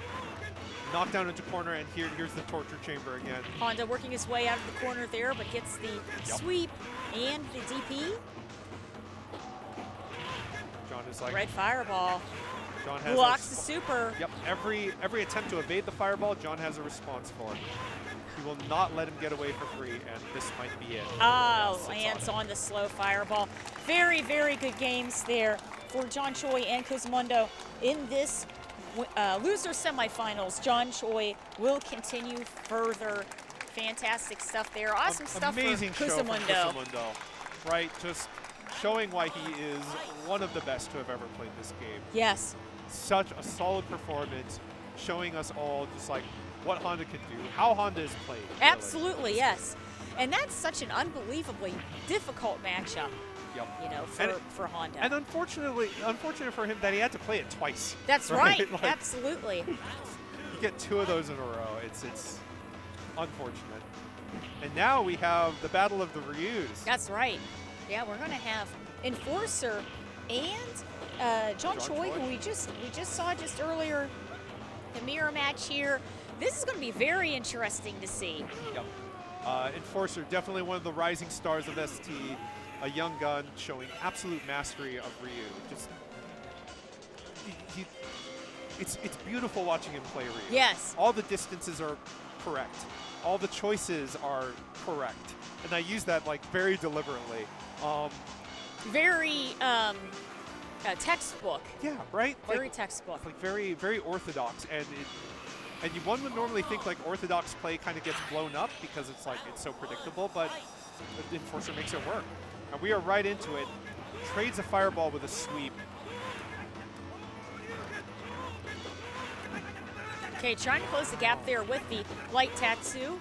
Knockdown into corner, and here's the torture chamber again. here. Honda working his way out of the corner there, but gets the sweep and the DP. John is like, Red fireball. John has Blocks the super. Yep, every attempt to evade the fireball, John has a response for. He will not let him get away for free, and this might be it. Oh, Yes, lands on the slow fireball. Very, very good games there for John Choi and Kusamundo in this loser semifinals. John Choi will continue further. Fantastic stuff there. Awesome stuff Amazing for show from Kusamundo. Kusamundo, right? Just showing why he is one of the best to have ever played this game. Yes. Such a solid performance, showing us all just like what Honda can do, how Honda is played. really. Absolutely, yes. And that's such an unbelievably difficult matchup, Yep. you know, for Honda. And unfortunate for him that he had to play it twice. That's right. Like, Absolutely. you get 2 of those in a row. It's unfortunate. And now we have the battle of the Ryus. That's right. Yeah, we're going to have Enforcer and John Choi, who we just saw just earlier, the mirror match here. This is going to be very interesting to see. Yep. Enforcer, definitely one of the rising stars of ST. A young gun showing absolute mastery of Ryu. Just, it's beautiful watching him play Ryu. Yes. All the distances are correct. All the choices are correct. And I use that like very deliberately. Very textbook. Yeah, right? Very Like, textbook. like very, very orthodox. And one would normally think like orthodox play kind of gets blown up because it's like it's so predictable, but Enforcer makes it work. And we are right into it. Trades a fireball with a sweep. Okay, trying to close the gap there with the light Tatsu.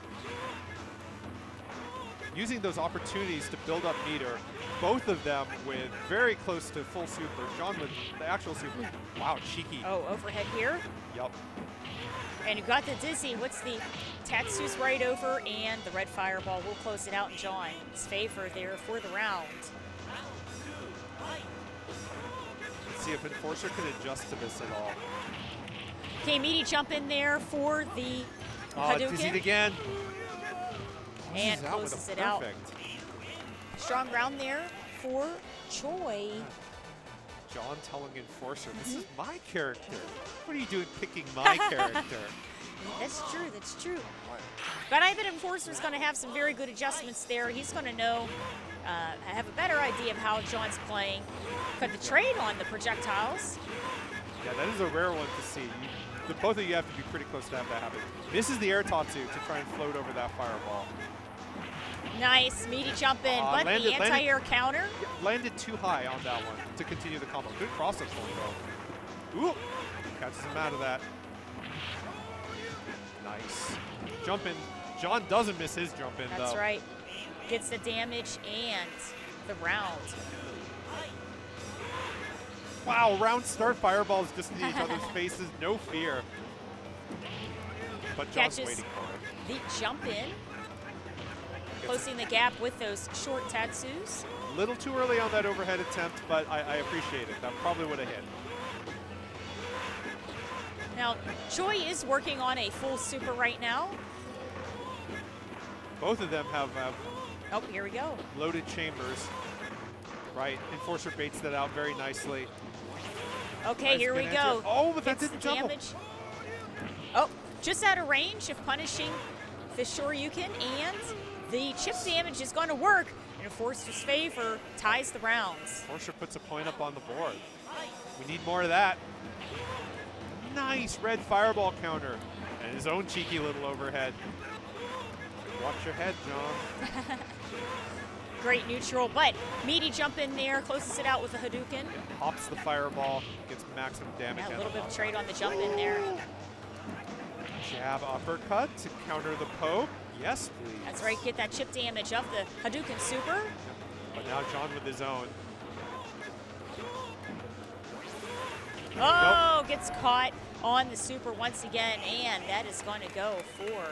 Using those opportunities to build up meter, both of them with very close to full super. John with the actual super. Wow, cheeky. Oh, overhead here. Yep. And you've got the dizzy. What's the Tatsu's right over, and the red fireball will close it out in John's favor there for the round. Let's see if Enforcer can adjust to this at all. Okay, meaty jump in there for the Dizzied Hadouken. again. And closes it out. Perfect. Strong round there for Choi. John telling Enforcer, this is my character. What are you doing picking my character? That's true, that's true. But I bet Enforcer's going to have some very good adjustments there. He's going to know, have a better idea of how John's playing. Cut the trade on the projectiles. Yeah, that is a rare one to see. Both of you have to be pretty close to have that happen. This is the air Tatsu to try and float over that fireball. Nice, meaty jump in, but the anti-air counter. Landed too high on that one to continue the combo. Good cross-up point, though. Ooh, catches him out of that. Nice. Jump in. John doesn't miss his jump in, though. That's right. Gets the damage and the round. Wow, round start fireballs just in each other's faces. No fear. But John's Catches waiting for it. the jump in. Closing the gap with those short Tatsus. Little too early on that overhead attempt, but I appreciate it. That probably would have hit. Now, Choi is working on a full super right now. Both of them have Oh, here we go. loaded chambers. Right, Enforcer baits that out very nicely. Okay, Nice here we spin go. answer. Oh, but that Gets didn't the jump him. damage. Oh, just out of range of punishing the Shoryuken, and the chip damage is going to work in Enforcer's favor, ties the rounds. Enforcer puts a point up on the board. We need more of that. Nice red fireball counter. And his own cheeky little overhead. Watch your head, John. Great neutral, but meaty jump in there, closes it out with a Hadouken. Pops the fireball, gets maximum damage. Yeah, a little bit of trade on the jump in there. Jab uppercut to counter the poke. Yes, please. That's right, get that chip damage of the Hadouken super. But now John with his own. Oh, gets caught on the super once again, and that is going to go for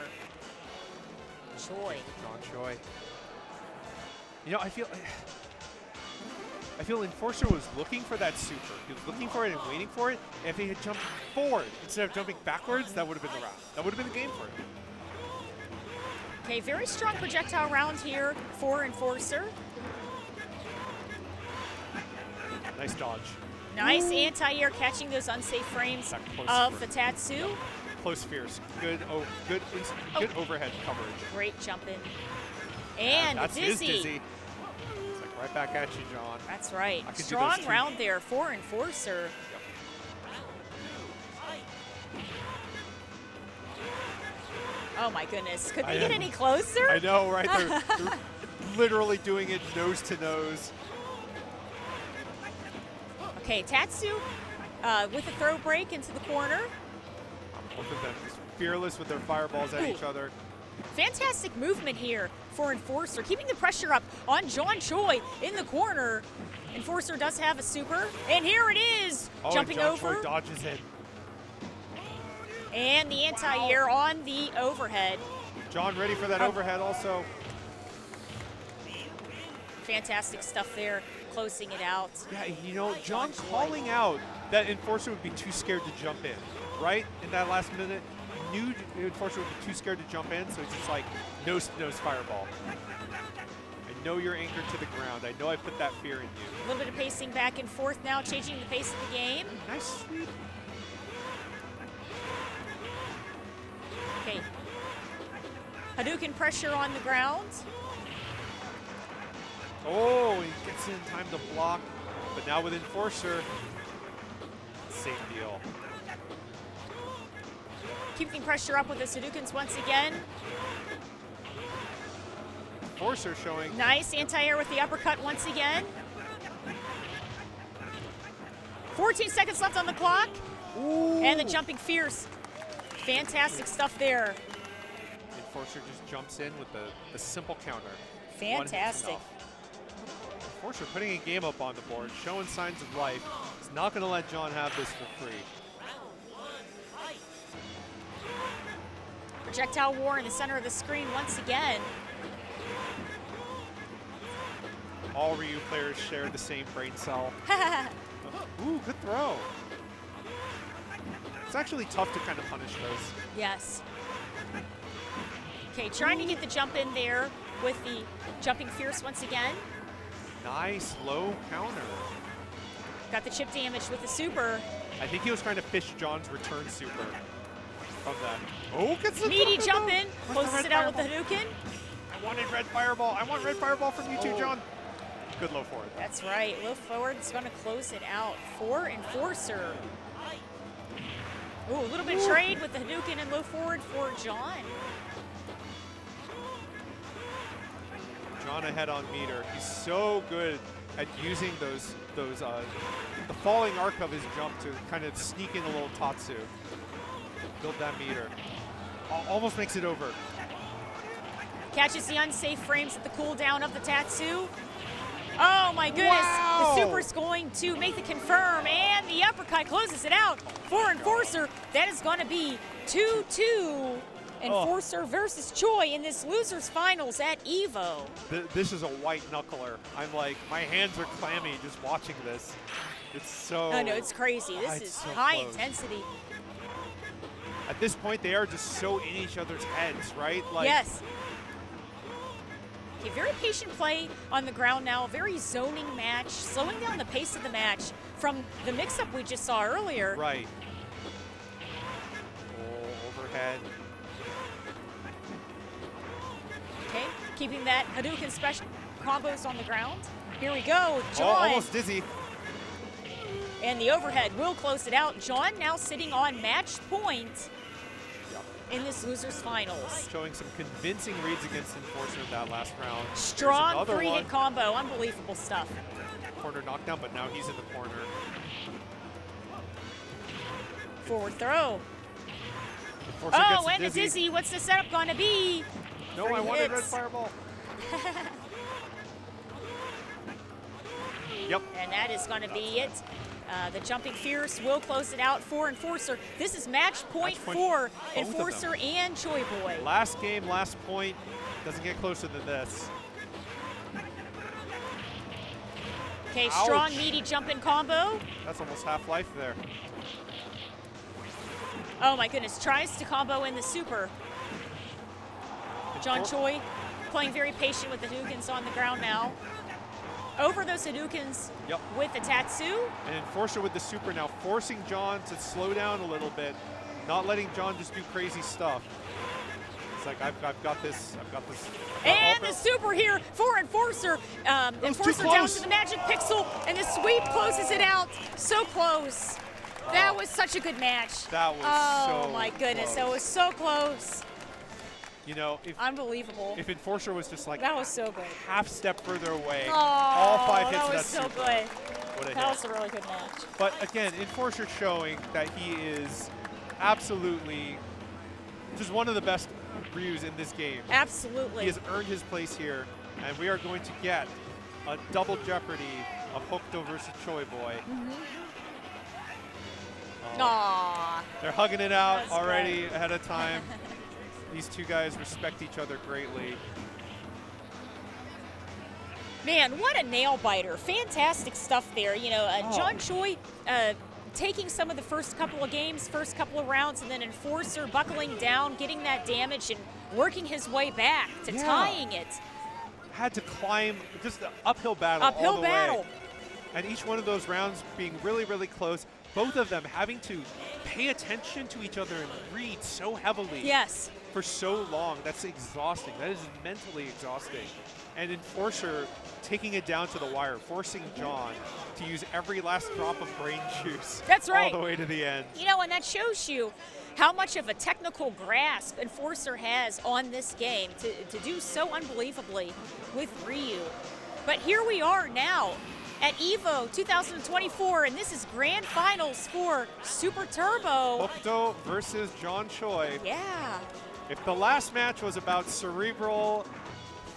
Choi. John Choi. You know, I feel Enforcer was looking for that super. He was looking for it and waiting for it. And if he had jumped forward instead of jumping backwards, that would have been the round. That would have been the game for him. Okay, very strong projectile round here for Enforcer. Nice dodge. Nice anti-air, catching those unsafe frames That close of for- the Tatsu. Close fierce. Good overhead coverage. Great jump in. And That's his dizzy. dizzy. It's like right back at you, John. That's right. I could do those Strong too. round there for Enforcer. Oh my goodness. Could they get any closer? I know, right? They're literally doing it nose to nose. Okay, Tatsu with a throw break into the corner. Both of them just fearless with their fireballs at each other. Fantastic movement here for Enforcer, keeping the pressure up on John Choi in the corner. Enforcer does have a super, and here it is, jumping and John over. Choi dodges it. And the anti-air on the overhead. John ready for that overhead also. Fantastic stuff there, closing it out. Yeah, you know, John calling out that Enforcer would be too scared to jump in, right? In that last minute, knew Enforcer would be too scared to jump in, so it's just like nose-to-nose fireball. I know you're anchored to the ground. I know I put that fear in you. A little bit of pacing back and forth now, changing the pace of the game. Nice sweep. Okay. Hadouken pressure on the ground. Oh, he gets in time to block, but now with Enforcer, same deal. Keeping pressure up with the Hadoukens once again. Enforcer showing. Nice anti-air with the uppercut once again. 14 seconds left on the clock. Ooh. And the jumping fierce Fantastic stuff there. Enforcer just jumps in with the simple counter. Fantastic. Enforcer putting a game up on the board, showing signs of life. He's not going to let John have this for free. Projectile war in the center of the screen once again. All Ryu players share the same brain cell. Ooh, good throw. It's actually tough to kind of punish those. Yes. Okay, trying to get the jump in there with the jumping fierce once again. Nice low counter. Got the chip damage with the super. I think he was trying to fish John's return super from that. Oh, gets the Meaty top jump though. in, closes it out with the Hadouken. I wanted red fireball. I want red fireball from you too, Oh. John. Good low forward. That's right. Low forward's going to close it out for Enforcer. Ooh, a little bit of trade with the Hadouken and low forward for John. John ahead on meter. He's so good at using those the falling arc of his jump to kind of sneak in a little Tatsu. Build that meter. Almost makes it over. Catches the unsafe frames at the cooldown of the Tatsu. Oh my goodness, Wow. The super's going to make the confirm, and the uppercut closes it out for Enforcer. That is going to be 2-2. Enforcer versus Choi in this losers finals at EVO. This is a white knuckler. I'm like, my hands are clammy just watching this. It's so... I know, it's crazy. This it's is so high close. intensity. At this point, they are just so in each other's heads, right? Like, Yes. Okay, very patient play on the ground now. Very zoning match, slowing down the pace of the match from the mix-up we just saw earlier. Right. Oh, overhead. Okay, keeping that Hadouken special combos on the ground. Here we go, Oh, John. almost dizzy. And the overhead will close it out. John now sitting on match point in this losers finals. Showing some convincing reads against Enforcer in that last round. There's Strong another three-hit one. combo, unbelievable stuff. Corner knockdown, but now he's in the corner. Forward throw. Enforcer gets Oh, and the dizzy. What's the setup going to be? No, Three I wanted red hits. fireball. Yep. And that is going to be it. The jumping fierce will close it out for Enforcer. This is match point Match point for both of them. Enforcer and Choi Boy. Last game, last point. Doesn't get closer than this. Okay, Ouch. strong meaty jumping combo. That's almost half life there. Oh my goodness, tries to combo in the super. John Choi playing very patient with the Hadoukens on the ground now. Over those Hadoukens Yep. with the Tatsu. And Enforcer with the super now, forcing John to slow down a little bit, not letting John just do crazy stuff. It's like, I've got this, I've got this. And the super here for Enforcer. was too Enforcer down close. to the magic pixel, and the sweep closes it out. So close. That was such a good match. That was Oh so my goodness, close. that was so close. You know, if Unbelievable. if Enforcer was just like That was so good. half step further away, Oh, all 5 hits that of was that so super good. would have That hit. was a really good match. But again, Enforcer showing that he is absolutely just one of the best Ryus in this game. Absolutely. He has earned his place here, and we are going to get a double jeopardy of Hokuto versus Choi Boy. Aw. They're hugging it out That's already great. ahead of time. These two guys respect each other greatly. Man, what a nail biter. Fantastic stuff there. You know, John Choi taking some of the first couple of games, first couple of rounds, and then Enforcer buckling down, getting that damage, and working his way back to Yeah. tying it. Had to climb just the uphill battle Uphill all the battle. way. And each one of those rounds being really, really close. Both of them having to pay attention to each other and read so heavily Yes. for so long. That's exhausting. That is mentally exhausting. And Enforcer taking it down to the wire, forcing John to use every last drop of brain juice. That's right. All the way to the end. You know, and that shows you how much of a technical grasp Enforcer has on this game to do so unbelievably with Ryu. But here we are now. at EVO 2024, and this is grand finals for Super Turbo. Hokuto versus John Choi. Yeah. If the last match was about cerebral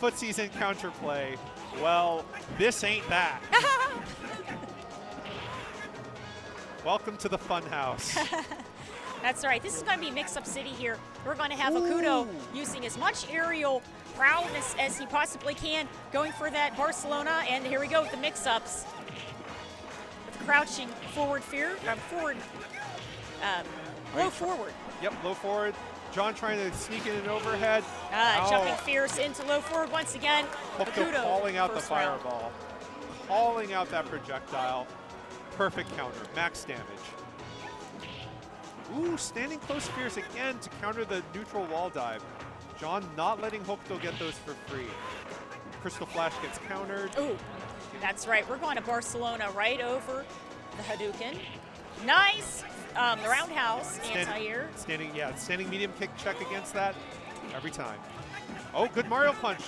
footsies and counterplay, well, this ain't that. Welcome to the fun house. That's right. This is going to be mix-up city here. We're going to have Hokuto using as much aerial prowess as he possibly can, going for that Barcelona, and here we go with the mix-ups. With crouching forward low forward. Yep, low forward. John trying to sneak in an overhead. Jumping fierce into low forward once again. Hokuto calling out the first round. fireball. Calling out that projectile. Perfect counter, max damage. Ooh, standing close fierce again to counter the neutral wall dive. John not letting Hokuto get those for free. Crystal Flash gets countered. Ooh, that's right. We're going to Barcelona right over the Hadouken. Nice. The roundhouse anti-air. Standing medium kick check against that every time. Oh, good Mario punch.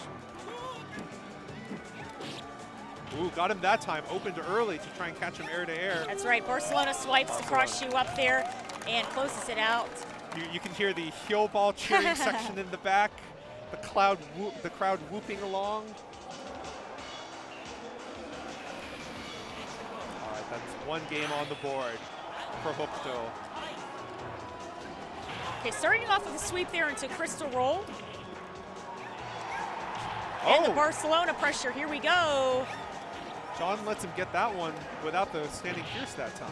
Ooh, got him that time. Opened early to try and catch him air to air. That's right. Barcelona swipes the cross shoe up there and closes it out. You can hear the heel ball cheering section in the back. The crowd whooping along. All right, that's one game on the board for Hokuto. Okay, starting off with a sweep there into Crystal Roll. Oh. And the Barcelona pressure. Here we go. John lets him get that one without the standing fierce that time.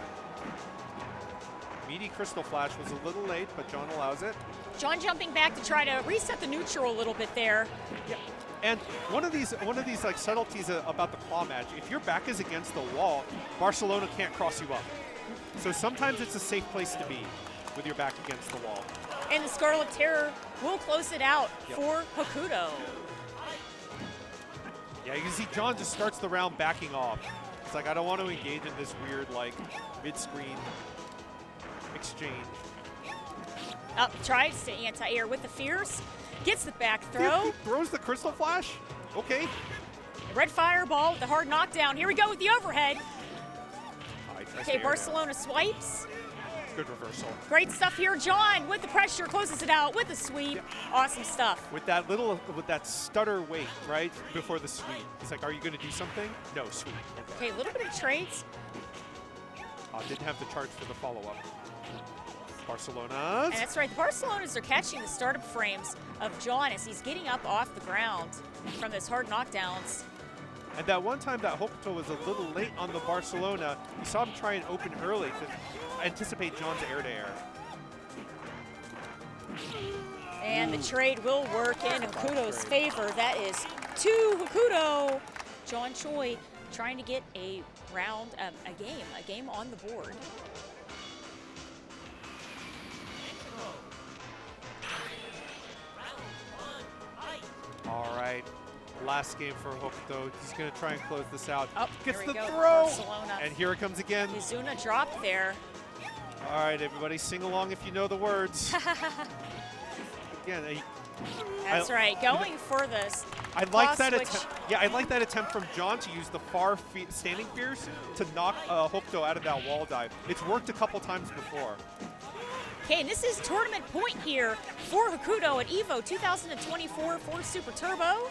Meaty Crystal Flash was a little late, but John allows it. John jumping back to try to reset the neutral a little bit there. Yeah. And one of these like subtleties about the claw match, if your back is against the wall, Barcelona can't cross you up. So sometimes it's a safe place to be with your back against the wall. And the Scarlet Terror will close it out for Hokuto. Yeah, you can see John just starts the round backing off. It's like, I don't want to engage in this weird, like, mid-screen exchange. Up, tries to anti-air with the fierce. Gets the back throw. He throws the Crystal Flash. Okay. Red fireball with the hard knockdown. Here we go with the overhead. Okay, Barcelona swipes. Good reversal. Great stuff here. John with the pressure closes it out with the sweep. Awesome stuff. With that stutter wait, right, before the sweep. He's like, are you going to do something? No, sweep. Okay, a little bit of trades. Didn't have the charge for the follow-up. Barcelona's. And that's right. The Barcelonas are catching the startup frames of John as he's getting up off the ground from those hard knockdowns. And that one time that Hokuto was a little late on the Barcelona, you saw him try and open early to anticipate John's air-to-air. And the trade will work in Hokuto's favor. That is to Hokuto. John Choi trying to get a round, a game on the board. All right, last game for Hokuto. He's going to try and close this out. Oh, gets the go. throw, Barcelona. and here it comes again. Izuna dropped there. All right, everybody, sing along if you know the words. Again, that's right, going for this. I like that attempt. Yeah, I like that attempt from John to use the far standing fierce to knock Hokuto out of that wall dive. It's worked a couple times before. Okay, and this is tournament point here for Hokuto at EVO 2024 for Super Turbo.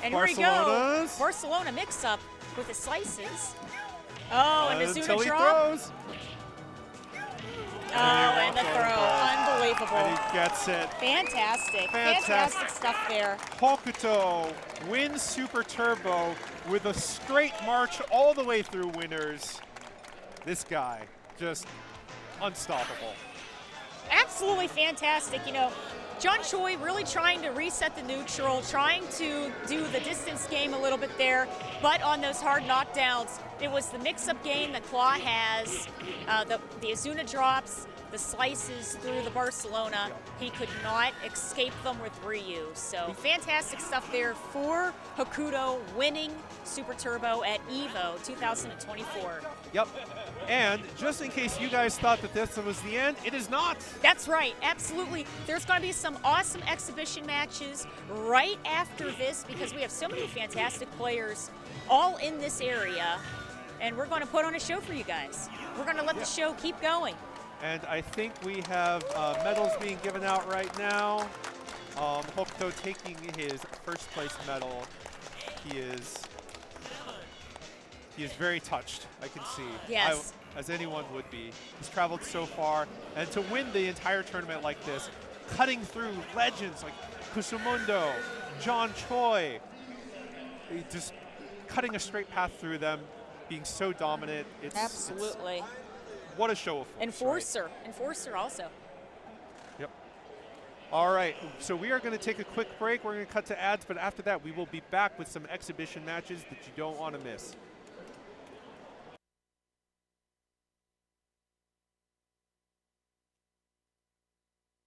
And here we go. Barcelona mix-up with the slices. Oh, and Izuna drop. Throws. Oh, and the throw. Unbelievable. And he gets it. Fantastic stuff there. Hokuto wins Super Turbo with a straight march all the way through winners. This guy, just unstoppable. Absolutely fantastic. You know, John Choi really trying to reset the neutral, trying to do the distance game a little bit there, but on those hard knockdowns, it was the mix-up game that Claw has, the Izuna drops, the slices through the Barcelona. He could not escape them with Ryu. So fantastic stuff there for Hokuto, winning Super Turbo at EVO 2024. Yep. And just in case you guys thought that this was the end, it is not. That's right, absolutely. There's going to be some awesome exhibition matches right after this because we have so many fantastic players all in this area. And we're going to put on a show for you guys. We're going to let the show keep going. And I think we have medals being given out right now. Hokuto taking his first place medal. He is very touched, I can see. Yes. As anyone would be. He's traveled so far. And to win the entire tournament like this, cutting through legends like Kusamundo, John Choi, just cutting a straight path through them, being so dominant. Absolutely. What a show of force. Enforcer. Right? Enforcer also. Yep. All right, so we are going to take a quick break. We're going to cut to ads, but after that, we will be back with some exhibition matches that you don't want to miss.